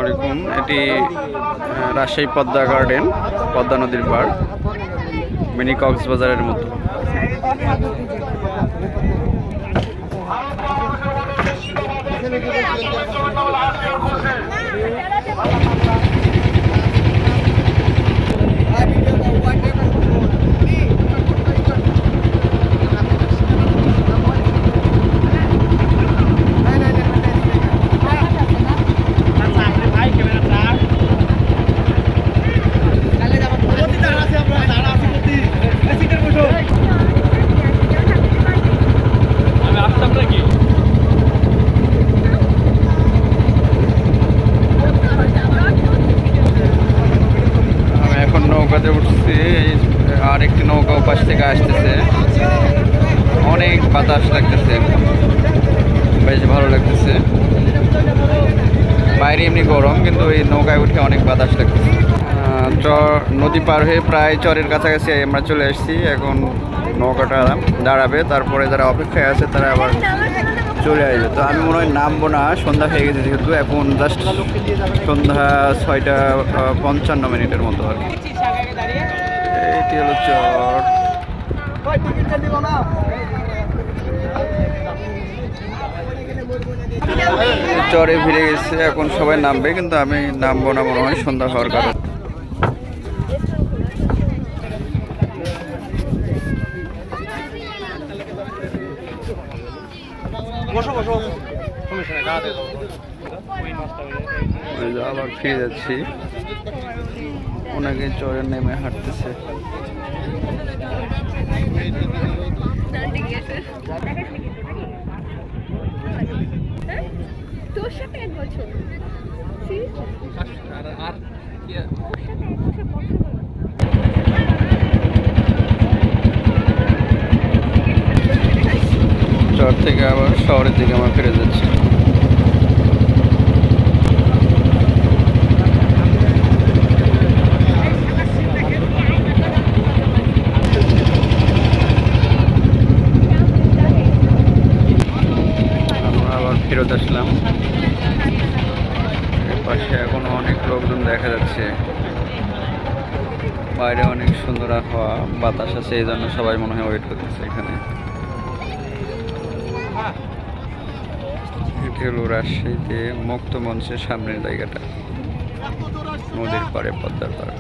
আলাইকুম। এটি রাজশাহী পদ্মা গার্ডেন, পদ্মা নদীর পাড়, মিনি কক্সবাজারের মতো। নৌকাতে উঠছি, আর একটি নৌকা পাশ থেকে আসতেছে। অনেক বাতাস লাগতেছে, বেশ ভালো লাগতেছে। বাইরে এমনি গরম, কিন্তু এই নৌকায় উঠে অনেক বাতাস লাগতেছে। নদী পার হয়ে প্রায় চরের কাছাকাছি আমরা চলে এসেছি। এখন নৌকাটা দাঁড়াবে, তারপরে যারা অপেক্ষায় আছে তারা আবার চলে আসবে। তো আমি মনে হয় নামবো না, সন্ধ্যা হয়ে গেছে যেহেতু। এখন জাস্ট সন্ধ্যা 6:55 মতো আর কি। এটি হলো চর। চরে ভিড়ে গেছে, এখন সবাই নামবে, কিন্তু আমি নামবো না মনে হয় সন্ধ্যা হওয়ার কারণে। আবার ফিরে যাচ্ছি, ওনাকে চরে নেমে হাঁটতেছে। তোর সাথে 1 বছর চর থেকে আবার শহরের দিকে আমরা ফিরে যাচ্ছি। ফেরত আসলাম। এর পাশে এখনো অনেক লোকজন দেখা যাচ্ছে। বাইরে অনেক সুন্দর আবহাওয়া, বাতাস আছে, এই জন্য সবাই মনে হয় ওয়েট করতেছে এখানে। এটি হলো রাজশাহীতে মুক্ত মঞ্চের সামনের জায়গাটা, নদীর পাড়ে, পদ্মার পাড়ে।